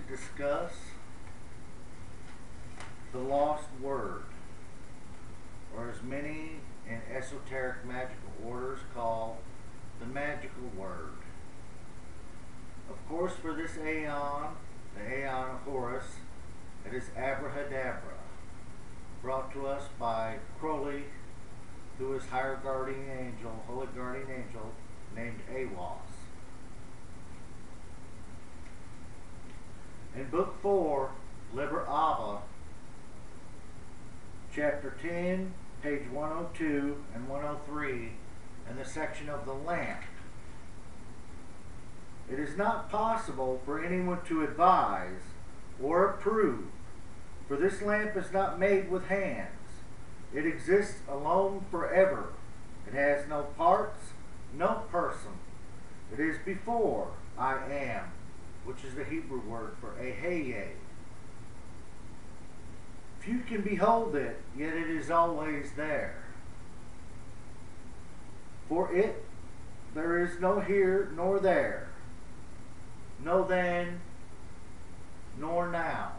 discuss the lost word, or as many in esoteric magical orders call the magical word. Of course, for this aeon, the aeon of Horus, it is abrahadabra, brought to us by Crowley, who is higher guardian angel, holy guardian angel, named Awas. In Book 4, Liber Ava, Chapter 10, page 102 and 103, in the section of the lamp, it is not possible for anyone to advise or approve, for this lamp is not made with hands. It exists alone forever. It has no parts, no person. It is before I am, which is the Hebrew word for aheye. Few can behold it, yet it is always there. For it there is no here nor there, no then nor now.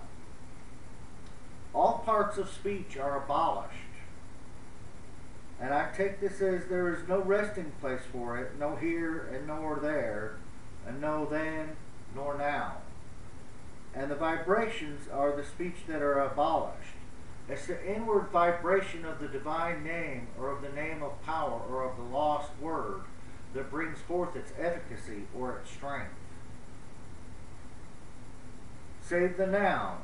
All parts of speech are abolished, and I take this as there is no resting place for it, no here and nor there, and no then nor now. And the vibrations are the speech that are abolished. It's the inward vibration of the divine name, or of the name of power, or of the lost word, that brings forth its efficacy or its strength. Save the noun,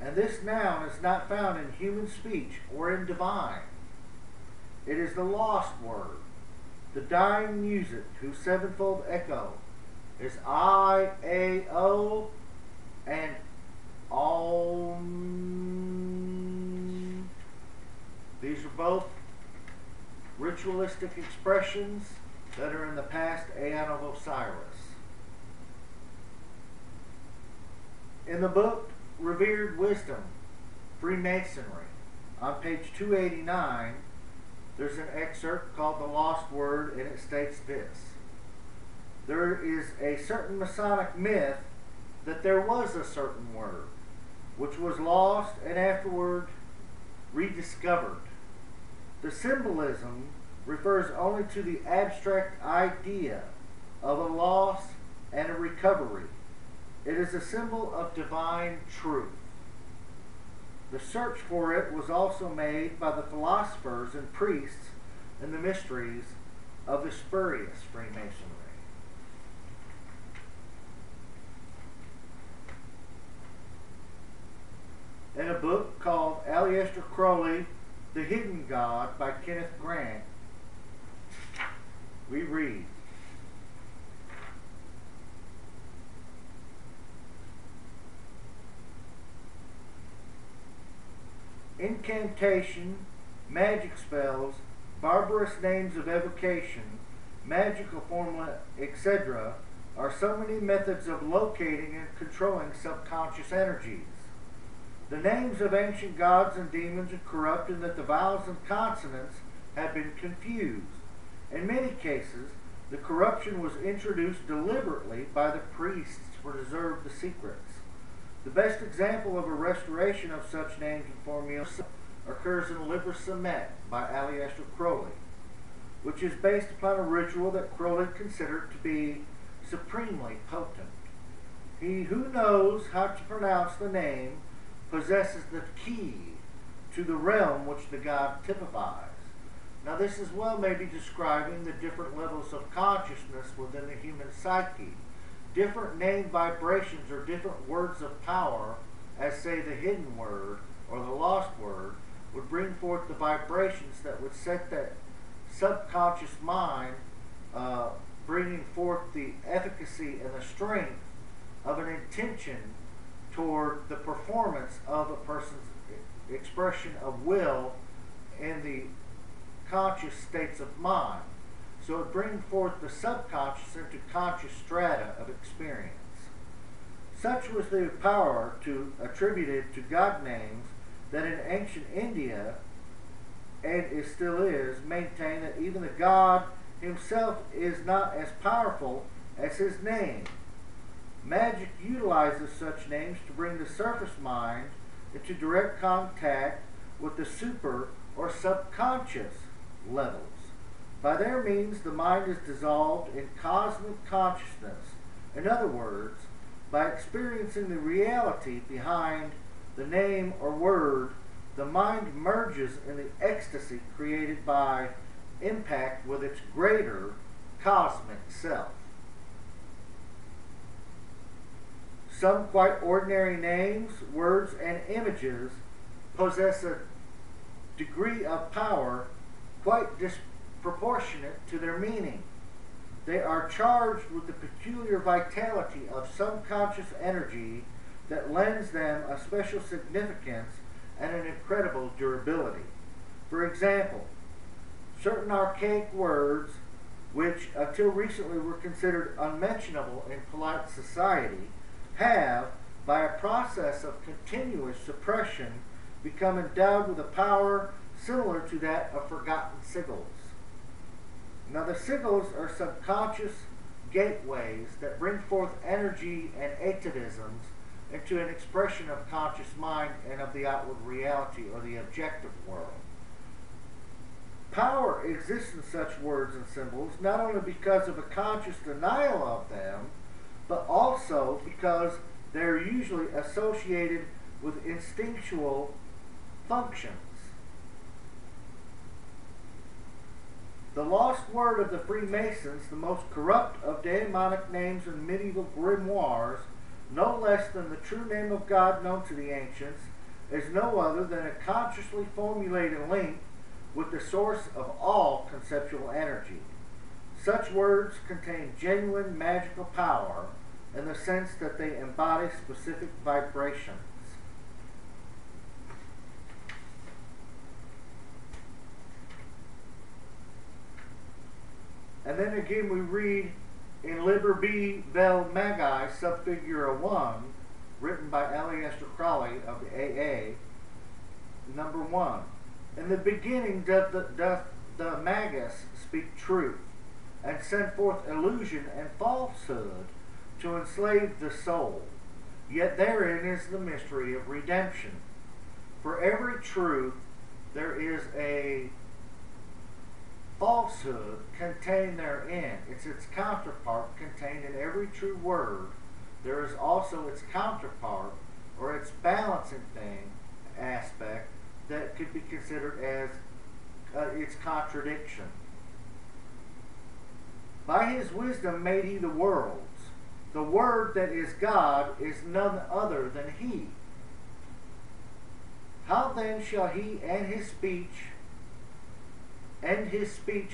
and this noun is not found in human speech or in divine. It is the lost word, the dying music, whose sevenfold echo is I, A, O, and Om. These are both ritualistic expressions that are in the past aeon of Osiris. In the book Revered Wisdom, Freemasonry, on page 289, there's an excerpt called The Lost Word, and it states this: there is a certain Masonic myth that there was a certain word, which was lost and afterward rediscovered. The symbolism refers only to the abstract idea of a loss and a recovery. It is a symbol of divine truth. The search for it was also made by the philosophers and priests in the mysteries of the spurious Freemasonry. In a book called Aleister Crowley, The Hidden God by Kenneth Grant, we read, incantation, magic spells, barbarous names of evocation, magical formula, etc., are so many methods of locating and controlling subconscious energies. The names of ancient gods and demons are corrupt in that the vowels and consonants have been confused. In many cases, the corruption was introduced deliberately by the priests to preserve the secrets. The best example of a restoration of such names and formulas occurs in Liber Semet by Aleister Crowley, which is based upon a ritual that Crowley considered to be supremely potent. He who knows how to pronounce the name possesses the key to the realm which the god typifies. Now, this as well may be describing the different levels of consciousness within the human psyche. Different name vibrations or different words of power, as say the hidden word or the lost word, would bring forth the vibrations that would set that subconscious mind, bringing forth the efficacy and the strength of an intention toward the performance of a person's expression of will in the conscious states of mind. So it brings forth the subconscious into conscious strata of experience. Such was the power attributed to god names that in ancient India, and it still is, maintained that even the god himself is not as powerful as his name. Magic utilizes such names to bring the surface mind into direct contact with the super or subconscious levels. By their means, the mind is dissolved in cosmic consciousness. In other words, by experiencing the reality behind the name or word, the mind merges in the ecstasy created by impact with its greater cosmic self. Some quite ordinary names, words, and images possess a degree of power quite disproportionate to their meaning. They are charged with the peculiar vitality of some conscious energy that lends them a special significance and an incredible durability. For example, certain archaic words, which until recently were considered unmentionable in polite society, have, by a process of continuous suppression, become endowed with a power similar to that of forgotten sigils. Now, the sigils are subconscious gateways that bring forth energy and atavisms into an expression of conscious mind and of the outward reality or the objective world. Power exists in such words and symbols not only because of a conscious denial of them, but also because they're usually associated with instinctual functions. The lost word of the Freemasons, the most corrupt of demonic names in medieval grimoires, no less than the true name of God known to the ancients, is no other than a consciously formulated link with the source of all conceptual energy. Such words contain genuine magical power in the sense that they embody specific vibrations. And then again we read in Liber B Vel Magi, subfigure 1, written by Aleister Crowley of the AA, number 1. In the beginning doth the Magus speak truth, and send forth illusion and falsehood to enslave the soul. Yet therein is the mystery of redemption. For every truth there is a falsehood contained therein. It's its counterpart contained in every true word. There is also its counterpart, or its balancing thing, aspect, that could be considered as its contradiction. By his wisdom made he the worlds. The word that is God is none other than he. How then shall he end his speech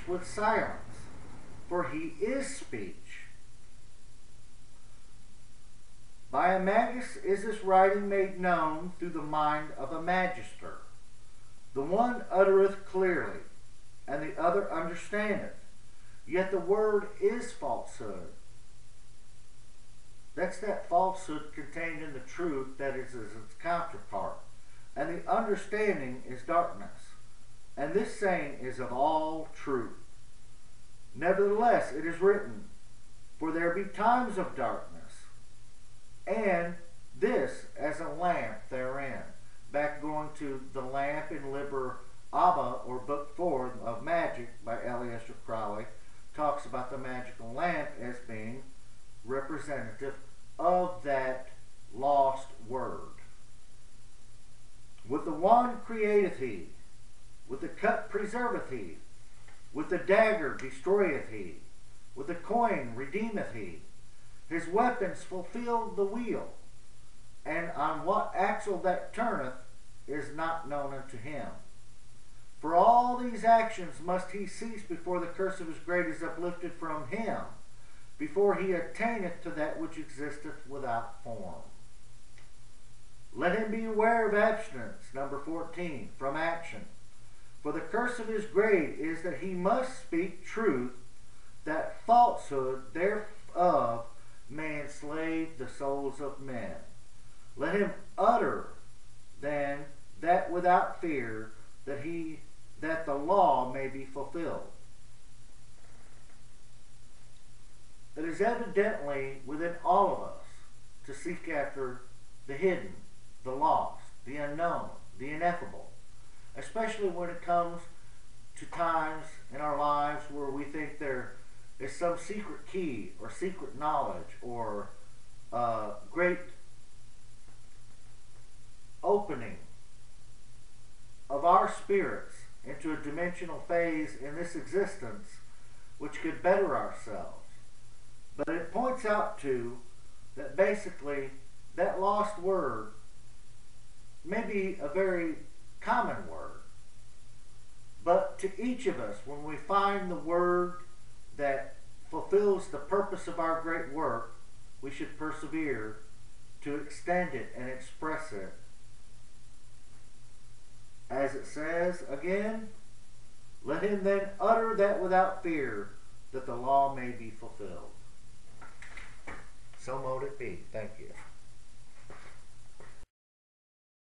with silence? For he is speech. By a Magus is this writing made known through the mind of a magister. The one uttereth clearly, and the other understandeth. Yet the word is falsehood. That's that falsehood contained in the truth that is its counterpart. And the understanding is darkness. And this saying is of all truth. Nevertheless, it is written, for there be times of darkness, and this as a lamp therein. Back going to the lamp in Liber Abba, or Book 4 of Magic by Aleister Crowley, talks about the magical lamp as being representative of that lost word. With the wand createth he, with the cup preserveth he, with the dagger destroyeth he, with the coin redeemeth he. His weapons fulfill the wheel, and on what axle that turneth is not known unto him. For all these actions must he cease before the curse of his grade is uplifted from him, before he attaineth to that which existeth without form. Let him be aware of abstinence, number 14, from action. For the curse of his grade is that he must speak truth, that falsehood thereof may enslave the souls of men. Let him utter then that without fear, that the law may be fulfilled. It is evidently within all of us to seek after the hidden, the lost, the unknown, the ineffable, especially when it comes to times in our lives where we think there is some secret key or secret knowledge or great opening of our spirits into a dimensional phase in this existence which could better ourselves. But it points out to that basically that lost word may be a very common word. But to each of us, when we find the word that fulfills the purpose of our great work, we should persevere to extend it and express it. As it says again, let him then utter that without fear, that the law may be fulfilled. So mote it be. Thank you.